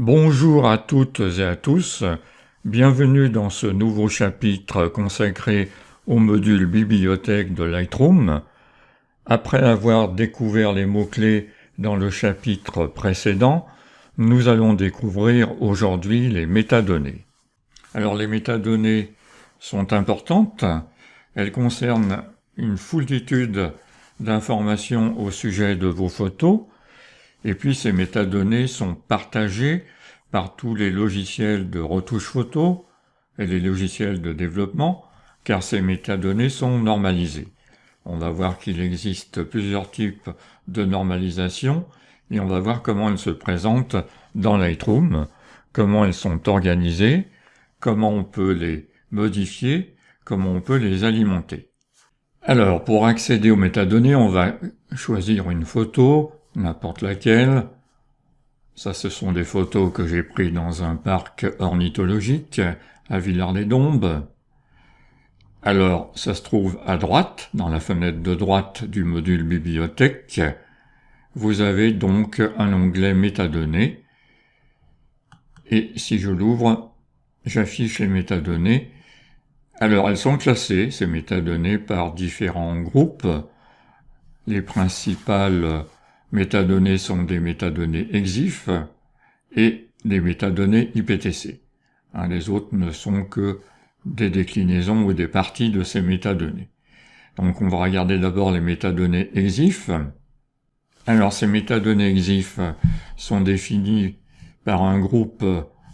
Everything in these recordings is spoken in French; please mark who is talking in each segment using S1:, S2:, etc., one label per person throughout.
S1: Bonjour à toutes et à tous, bienvenue dans ce nouveau chapitre consacré au module bibliothèque de Lightroom. Après avoir découvert les mots-clés dans le chapitre précédent, nous allons découvrir aujourd'hui les métadonnées. Alors les métadonnées sont importantes, elles concernent une foultitude d'informations au sujet de vos photos, et puis ces métadonnées sont partagées par tous les logiciels de retouche photo et les logiciels de développement, car ces métadonnées sont normalisées. On va voir qu'il existe plusieurs types de normalisation, et on va voir comment elles se présentent dans Lightroom, comment elles sont organisées, comment on peut les modifier, comment on peut les alimenter. Alors, pour accéder aux métadonnées, on va choisir une photo, n'importe laquelle. Ça, ce sont des photos que j'ai prises dans un parc ornithologique à Villars-les-Dombes. Alors, ça se trouve à droite, dans la fenêtre de droite du module bibliothèque. Vous avez donc un onglet métadonnées. Et si je l'ouvre, j'affiche les métadonnées. Alors, elles sont classées, ces métadonnées, par différents groupes. Les principales métadonnées sont des métadonnées EXIF et des métadonnées IPTC. Les autres ne sont que des déclinaisons ou des parties de ces métadonnées. Donc on va regarder d'abord les métadonnées EXIF. Alors ces métadonnées EXIF sont définies par un groupe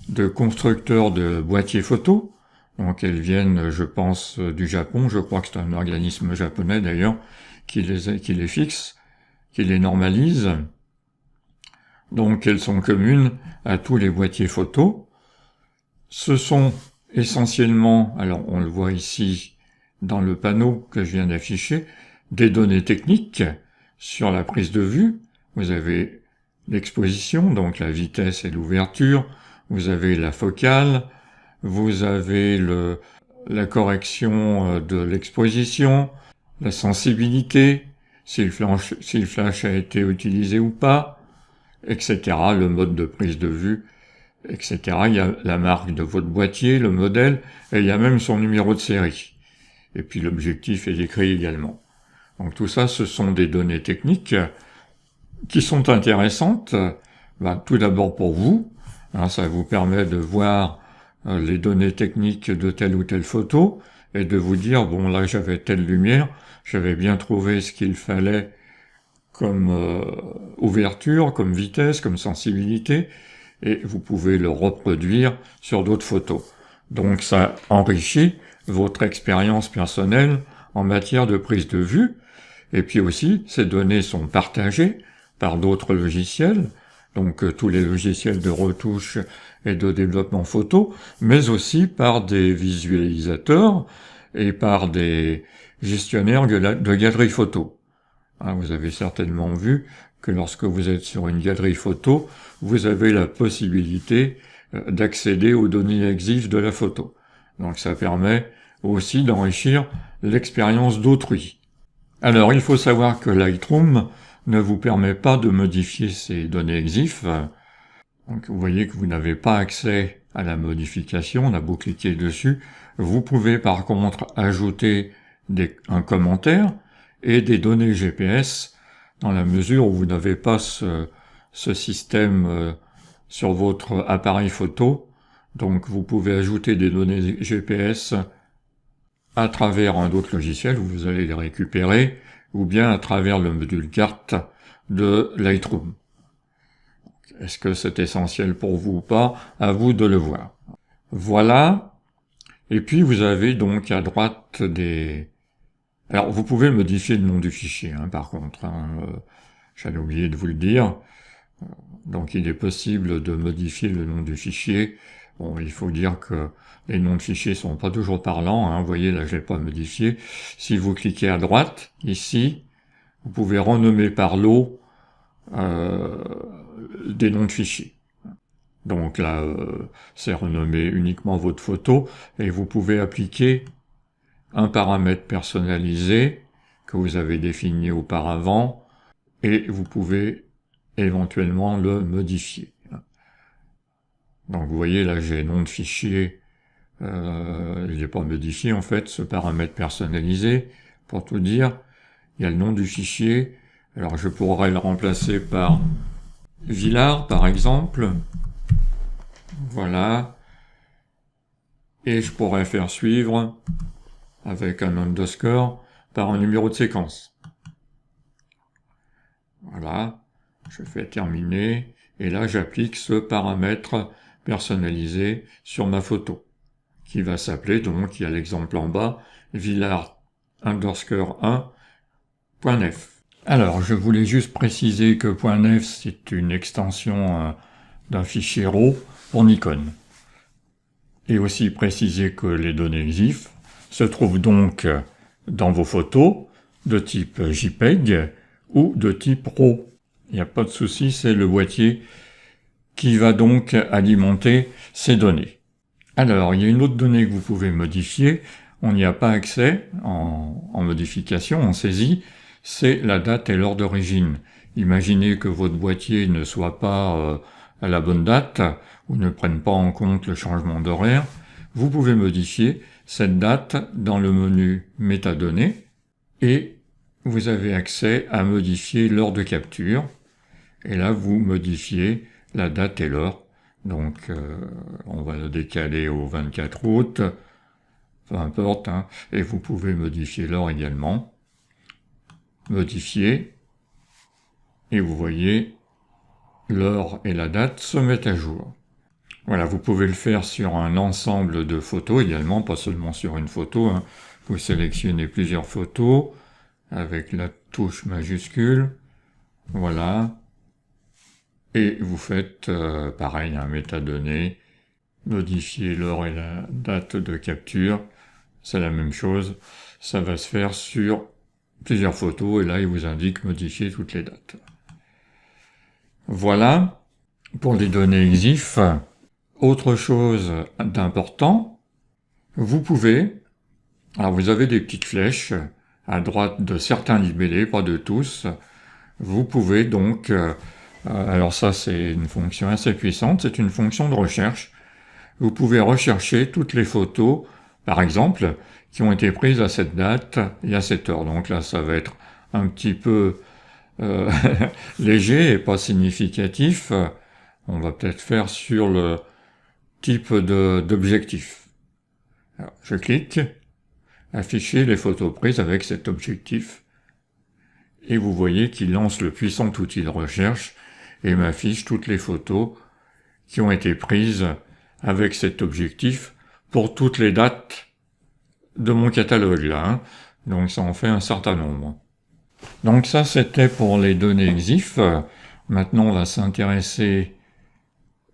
S1: de constructeurs de boîtiers photo. Donc elles viennent, je pense, du Japon. Je crois que c'est un organisme japonais d'ailleurs qui les fixe, qui les normalise. Donc elles sont communes à tous les boîtiers photo. Ce sont essentiellement, alors on le voit ici dans le panneau que je viens d'afficher, des données techniques sur la prise de vue. Vous avez l'exposition, donc la vitesse et l'ouverture. Vous avez la focale. Vous avez la correction de l'exposition, la sensibilité, si le flash a été utilisé ou pas, etc., le mode de prise de vue, etc. Il y a la marque de votre boîtier, le modèle, et il y a même son numéro de série. Et puis l'objectif est décrit également. Donc tout ça, ce sont des données techniques qui sont intéressantes. Tout d'abord pour vous, ça vous permet de voir les données techniques de telle ou telle photo, et de vous dire, bon là j'avais telle lumière, j'avais bien trouvé ce qu'il fallait comme ouverture, comme vitesse, comme sensibilité, et vous pouvez le reproduire sur d'autres photos. Donc ça enrichit votre expérience personnelle en matière de prise de vue, et puis aussi ces données sont partagées par d'autres logiciels, donc tous les logiciels de retouche et de développement photo, mais aussi par des visualisateurs et par des gestionnaires de galeries photo. Vous avez certainement vu que lorsque vous êtes sur une galerie photo, vous avez la possibilité d'accéder aux données EXIF de la photo. Donc ça permet aussi d'enrichir l'expérience d'autrui. Alors il faut savoir que Lightroom ne vous permet pas de modifier ces données EXIF. Donc vous voyez que vous n'avez pas accès à la modification, on a beau cliquer dessus. Vous pouvez par contre ajouter un commentaire et des données GPS dans la mesure où vous n'avez pas ce système sur votre appareil photo. Donc vous pouvez ajouter des données GPS à travers un autre logiciel où vous allez les récupérer, ou bien à travers le module carte de Lightroom. Est-ce que c'est essentiel pour vous ou pas? À vous de le voir. Voilà. Et puis vous avez donc à droite des... Alors vous pouvez modifier le nom du fichier, par contre. J'allais oublier de vous le dire. Donc il est possible de modifier le nom du fichier. Bon, il faut dire que les noms de fichiers sont pas toujours parlants. Vous voyez, là, je l'ai pas modifié. Si vous cliquez à droite, ici, vous pouvez renommer par lot des noms de fichiers. Donc là, c'est renommer uniquement votre photo, et vous pouvez appliquer un paramètre personnalisé que vous avez défini auparavant, et vous pouvez éventuellement le modifier. Donc vous voyez là j'ai nom de fichier, il n'est pas modifié en fait, ce paramètre personnalisé, pour tout dire, il y a le nom du fichier, alors je pourrais le remplacer par Villard par exemple, voilà, et je pourrais faire suivre avec un underscore par un numéro de séquence. Voilà, je fais terminer, et là j'applique ce paramètre personnalisé sur ma photo, qui va s'appeler, donc il y a l'exemple en bas, Villard underscore 1.nef. Alors, je voulais juste préciser que .nef, c'est une extension d'un fichier RAW pour Nikon. Et aussi préciser que les données XIF se trouvent donc dans vos photos de type JPEG ou de type RAW. Il n'y a pas de souci, c'est le boîtier qui va donc alimenter ces données. Alors, il y a une autre donnée que vous pouvez modifier, on n'y a pas accès en modification, en saisie, c'est la date et l'heure d'origine. Imaginez que votre boîtier ne soit pas à la bonne date, ou ne prenne pas en compte le changement d'horaire, vous pouvez modifier cette date dans le menu métadonnées, et vous avez accès à modifier l'heure de capture, et là vous modifiez la date et l'heure. Donc on va le décaler au 24 août, peu importe, hein, et vous pouvez modifier l'heure également. Modifier, et vous voyez l'heure et la date se mettent à jour. Voilà, vous pouvez le faire sur un ensemble de photos également, pas seulement sur une photo, hein. Vous sélectionnez plusieurs photos avec la touche majuscule, voilà, et vous faites pareil, un métadonnées, modifier l'heure et la date de capture, c'est la même chose, ça va se faire sur plusieurs photos, et là il vous indique modifier toutes les dates. Voilà, pour les données XIF. Autre chose d'important, vous pouvez, alors vous avez des petites flèches à droite de certains libellés, pas de tous, vous pouvez donc, alors ça c'est une fonction assez puissante, c'est une fonction de recherche, vous pouvez rechercher toutes les photos, par exemple, qui ont été prises à cette date et à cette heure. Donc là ça va être un petit peu léger et pas significatif, on va peut-être faire sur le type d'objectif. Alors, je clique, afficher les photos prises avec cet objectif, et vous voyez qu'il lance le puissant outil de recherche et m'affiche toutes les photos qui ont été prises avec cet objectif pour toutes les dates de mon catalogue là, hein. Donc ça en fait un certain nombre. Donc ça c'était pour les données XIF. Maintenant on va s'intéresser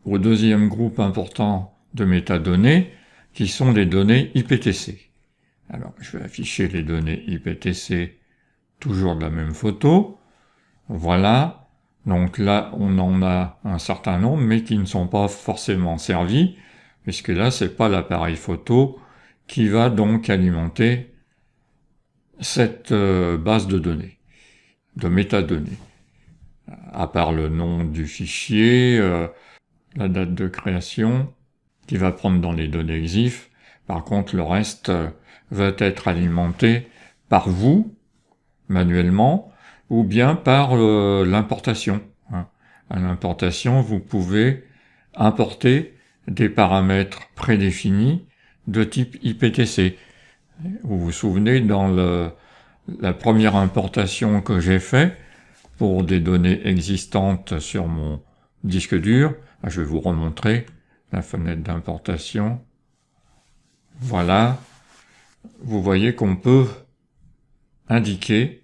S1: au deuxième groupe important de métadonnées, qui sont les données IPTC. Alors, je vais afficher les données IPTC, toujours de la même photo. Voilà. Donc là, on en a un certain nombre, mais qui ne sont pas forcément servis, puisque là, c'est pas l'appareil photo qui va donc alimenter cette base de données, de métadonnées. À part le nom du fichier, la date de création, qui va prendre dans les données XIF. Par contre, le reste va être alimenté par vous, manuellement, ou bien par l'importation. Hein. À l'importation, vous pouvez importer des paramètres prédéfinis de type IPTC. Vous vous souvenez, dans la première importation que j'ai faite, pour des données existantes sur mon disque dur, je vais vous remontrer la fenêtre d'importation. Voilà. Vous voyez qu'on peut indiquer,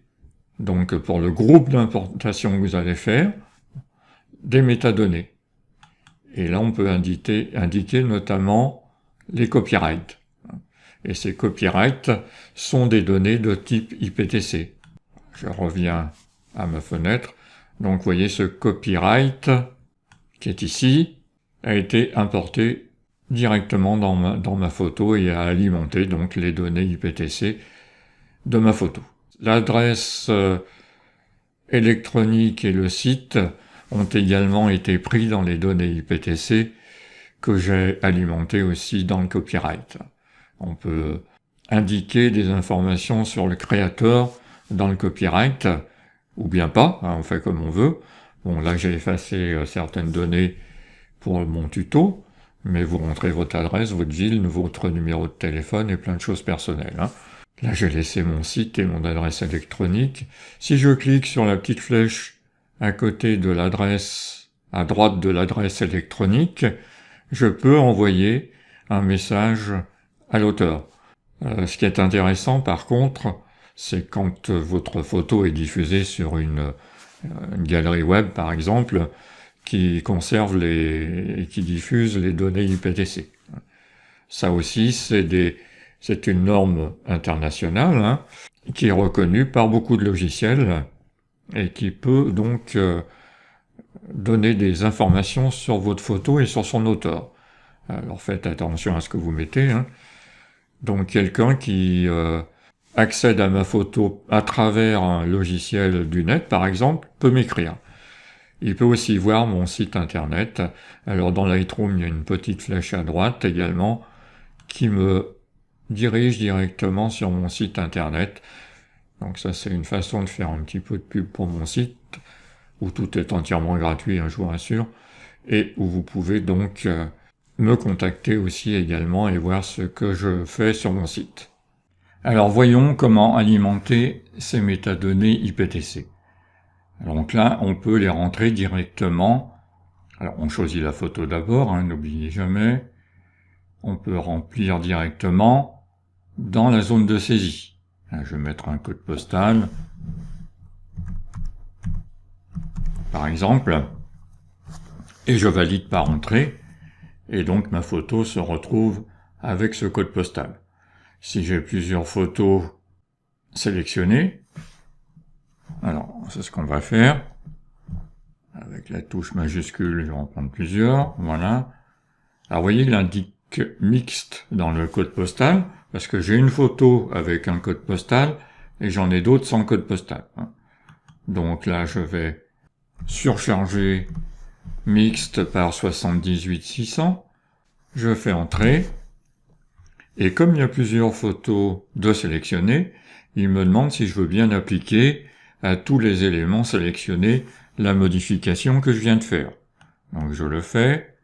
S1: donc pour le groupe d'importation que vous allez faire, des métadonnées. Et là, on peut indiquer notamment les copyrights. Et ces copyrights sont des données de type IPTC. Je reviens à ma fenêtre. Donc, vous voyez ce copyright qui est ici, a été importé directement dans ma photo et a alimenté donc les données IPTC de ma photo. L'adresse électronique et le site ont également été pris dans les données IPTC que j'ai alimenté aussi dans le copyright. On peut indiquer des informations sur le créateur dans le copyright, ou bien pas, hein, on fait comme on veut. Bon, là j'ai effacé certaines données pour mon tuto, mais vous rentrez votre adresse, votre ville, votre numéro de téléphone et plein de choses personnelles. Hein. Là j'ai laissé mon site et mon adresse électronique. Si je clique sur la petite flèche à côté de l'adresse, à droite de l'adresse électronique, je peux envoyer un message à l'auteur. Ce qui est intéressant par contre, c'est quand votre photo est diffusée sur une galerie web par exemple, qui conserve qui diffuse les données IPTC. Ça aussi, c'est une norme internationale, hein, qui est reconnue par beaucoup de logiciels et qui peut donc donner des informations sur votre photo et sur son auteur. Alors faites attention à ce que vous mettez. Hein. Donc quelqu'un qui accède à ma photo à travers un logiciel du net, par exemple, peut m'écrire. Il peut aussi voir mon site internet. Alors dans Lightroom, il y a une petite flèche à droite également qui me dirige directement sur mon site internet. Donc ça, c'est une façon de faire un petit peu de pub pour mon site, où tout est entièrement gratuit, hein, je vous rassure, et où vous pouvez donc me contacter aussi également et voir ce que je fais sur mon site. Alors voyons comment alimenter ces métadonnées IPTC. Alors donc là, on peut les rentrer directement. Alors on choisit la photo d'abord, hein, n'oubliez jamais. On peut remplir directement dans la zone de saisie. Là, je vais mettre un code postal, par exemple, et je valide par entrée, et donc ma photo se retrouve avec ce code postal. Si j'ai plusieurs photos sélectionnées, alors c'est ce qu'on va faire. Avec la touche majuscule, je vais en prendre plusieurs, voilà. Alors vous voyez, il indique mixte dans le code postal, parce que j'ai une photo avec un code postal, et j'en ai d'autres sans code postal. Donc là, je vais surcharger mixte par 78600, je fais entrer, et comme il y a plusieurs photos de sélectionner, il me demande si je veux bien appliquer à tous les éléments sélectionnés la modification que je viens de faire. Donc je le fais,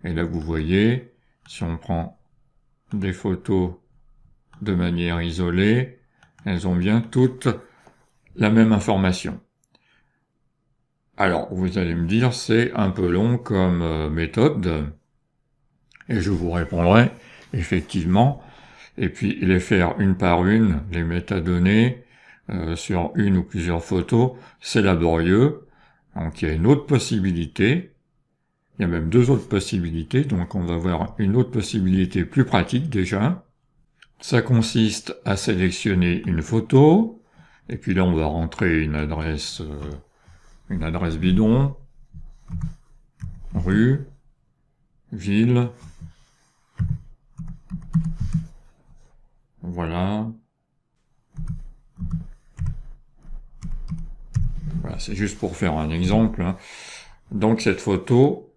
S1: et là vous voyez, si on prend des photos de manière isolée, elles ont bien toutes la même information. Alors, vous allez me dire, c'est un peu long comme méthode, et je vous répondrai, effectivement, et puis les faire une par une, les métadonnées, sur une ou plusieurs photos, c'est laborieux. Donc il y a une autre possibilité, il y a même deux autres possibilités, donc on va voir une autre possibilité plus pratique déjà. Ça consiste à sélectionner une photo, et puis là on va rentrer une adresse bidon, rue, ville, voilà. Voilà, c'est juste pour faire un exemple. Hein. Donc cette photo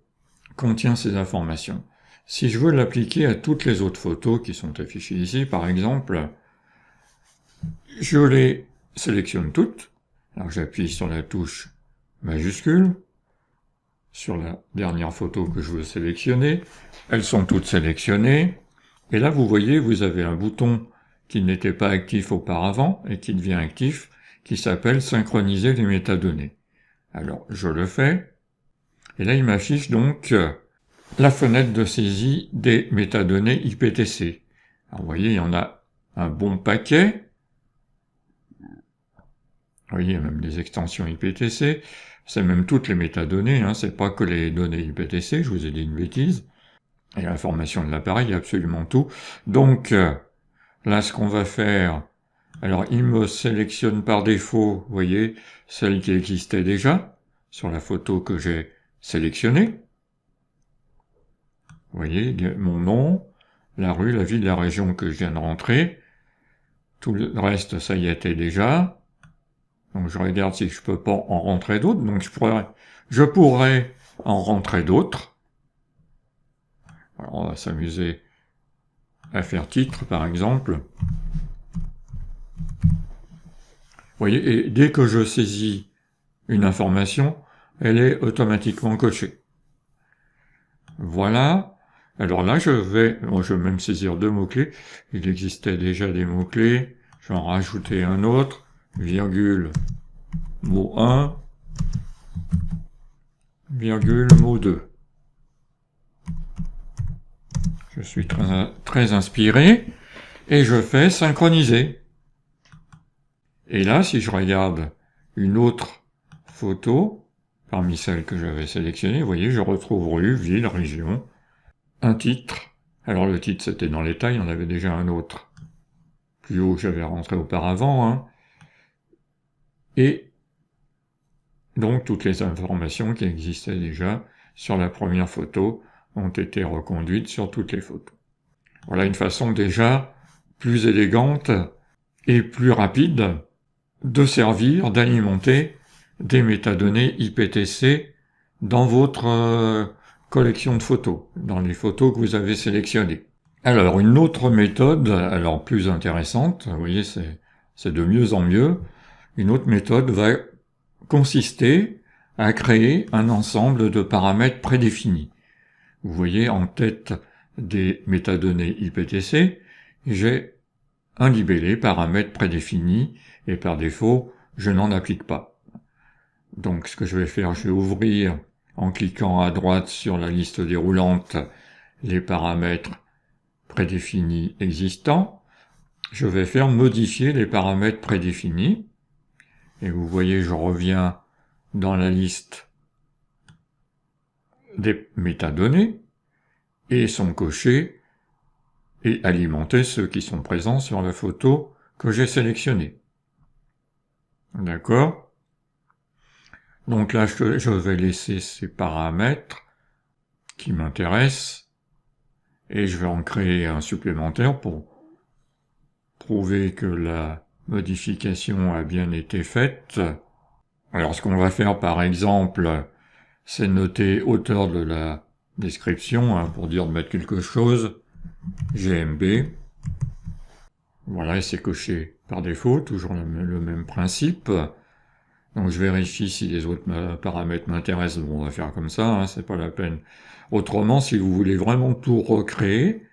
S1: contient ces informations. Si je veux l'appliquer à toutes les autres photos qui sont affichées ici, par exemple, je les sélectionne toutes. Alors j'appuie sur la touche majuscule, sur la dernière photo que je veux sélectionner. Elles sont toutes sélectionnées. Et là, vous voyez, vous avez un bouton qui n'était pas actif auparavant et qui devient actif, qui s'appelle « Synchroniser les métadonnées ». Alors, je le fais. Et là, il m'affiche donc la fenêtre de saisie des métadonnées IPTC. Alors, vous voyez, il y en a un bon paquet. Vous voyez, il y a même des extensions IPTC. C'est même toutes les métadonnées, hein. C'est pas que les données IPTC, je vous ai dit une bêtise. Et l'information de l'appareil, il y a absolument tout. Donc, là, ce qu'on va faire, alors il me sélectionne par défaut, vous voyez, celle qui existait déjà, sur la photo que j'ai sélectionnée. Vous voyez, mon nom, la rue, la ville, la région que je viens de rentrer. Tout le reste, ça y était déjà. Donc je regarde si je peux pas en rentrer d'autres. Donc je pourrais en rentrer d'autres. on va s'amuser à faire titre, par exemple. Vous voyez, et dès que je saisis une information, elle est automatiquement cochée. Voilà. Alors là, je vais même saisir 2 mots-clés. Il existait déjà des mots-clés. Je vais en rajouter un autre. Virgule, mot 1. Virgule, mot 2. Je suis très inspiré. Et je fais synchroniser. Et là, si je regarde une autre photo, parmi celles que j'avais sélectionnées, vous voyez, je retrouve rue, ville, région, un titre. Alors le titre, c'était dans les tailles, on avait déjà un autre. Plus haut, j'avais rentré auparavant. Hein. Et donc, toutes les informations qui existaient déjà sur la première photo ont été reconduites sur toutes les photos. Voilà une façon déjà plus élégante et plus rapide de servir, d'alimenter des métadonnées IPTC dans votre collection de photos, dans les photos que vous avez sélectionnées. Alors, une autre méthode, alors plus intéressante, vous voyez, c'est de mieux en mieux, une autre méthode va consister à créer un ensemble de paramètres prédéfinis. Vous voyez, en tête des métadonnées IPTC, j'ai un libellé paramètre prédéfini, et par défaut, je n'en applique pas. Donc, ce que je vais faire, je vais ouvrir, en cliquant à droite sur la liste déroulante, les paramètres prédéfinis existants. Je vais faire modifier les paramètres prédéfinis. Et vous voyez, je reviens dans la liste des métadonnées, et sont cochés et alimentés ceux qui sont présents sur la photo que j'ai sélectionnée. D'accord? Donc là, je vais laisser ces paramètres qui m'intéressent, et je vais en créer un supplémentaire pour prouver que la modification a bien été faite. Alors ce qu'on va faire par exemple, c'est noter auteur de la description, hein, pour dire de mettre quelque chose, GMB. Voilà, et c'est coché par défaut, toujours le même principe. Donc je vérifie si les autres paramètres m'intéressent. Bon, on va faire comme ça, hein, c'est pas la peine. Autrement, si vous voulez vraiment tout recréer,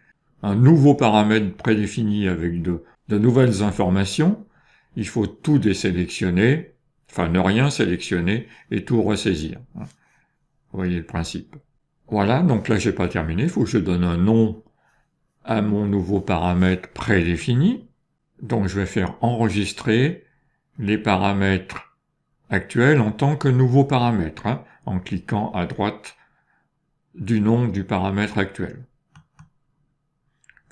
S1: un nouveau paramètre prédéfini avec de nouvelles informations, il faut tout désélectionner, enfin ne rien sélectionner et tout ressaisir. Vous voyez le principe. Voilà, donc là j'ai pas terminé, il faut que je donne un nom à mon nouveau paramètre prédéfini. Donc je vais faire enregistrer les paramètres actuels en tant que nouveau paramètre, hein, en cliquant à droite du nom du paramètre actuel.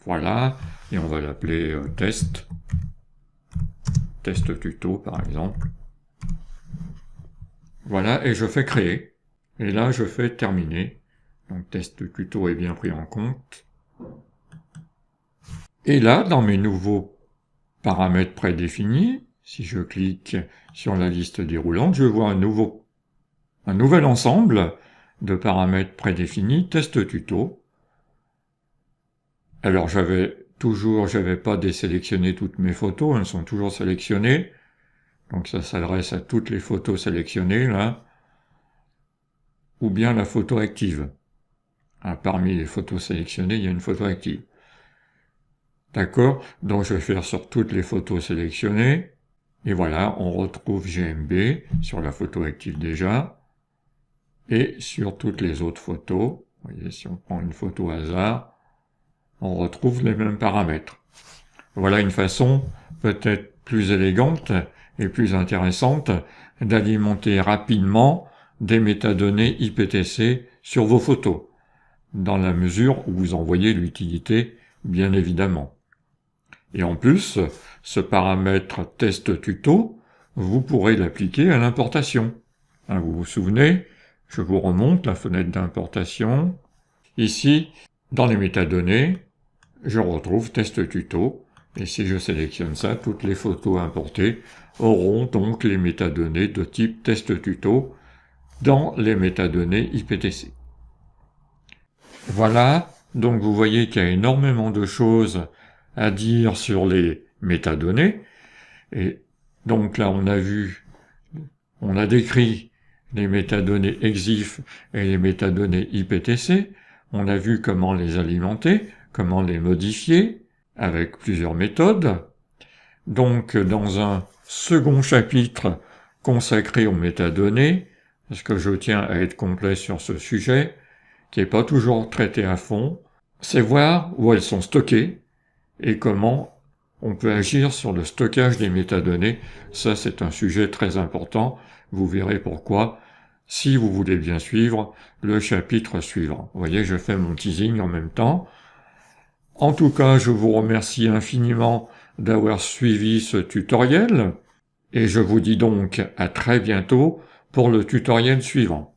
S1: Voilà, et on va l'appeler test tuto par exemple. Voilà, et je fais créer. Et là, je fais terminer. Donc, test tuto est bien pris en compte. Et là, dans mes nouveaux paramètres prédéfinis, si je clique sur la liste déroulante, je vois un nouvel ensemble de paramètres prédéfinis, test tuto. Alors, j'avais pas désélectionné toutes mes photos, elles sont toujours sélectionnées. Donc, ça s'adresse à toutes les photos sélectionnées, là. Ou bien la photo active. Parmi les photos sélectionnées, il y a une photo active. D'accord? Donc je vais faire sur toutes les photos sélectionnées. Et voilà, on retrouve GMB sur la photo active déjà. Et sur toutes les autres photos, vous voyez, si on prend une photo hasard, on retrouve les mêmes paramètres. Voilà une façon peut-être plus élégante et plus intéressante d'alimenter rapidement des métadonnées IPTC sur vos photos, dans la mesure où vous en voyez l'utilité, bien évidemment. Et en plus, ce paramètre test tuto, vous pourrez l'appliquer à l'importation. Hein, vous vous souvenez, je vous remonte la fenêtre d'importation. Ici, dans les métadonnées, je retrouve test tuto, et si je sélectionne ça, toutes les photos importées auront donc les métadonnées de type test tuto dans les métadonnées IPTC. Voilà Donc vous voyez qu'il y a énormément de choses à dire sur les métadonnées. Et donc là, on a décrit les métadonnées EXIF et les métadonnées IPTC. On a vu comment les alimenter, comment les modifier, avec plusieurs méthodes. Donc, dans un second chapitre consacré aux métadonnées, parce que je tiens à être complet sur ce sujet, qui n'est pas toujours traité à fond, c'est voir où elles sont stockées et comment on peut agir sur le stockage des métadonnées. Ça, c'est un sujet très important. Vous verrez pourquoi si vous voulez bien suivre le chapitre suivant. Vous voyez, je fais mon teasing en même temps. En tout cas, je vous remercie infiniment d'avoir suivi ce tutoriel et je vous dis donc à très bientôt pour le tutoriel suivant.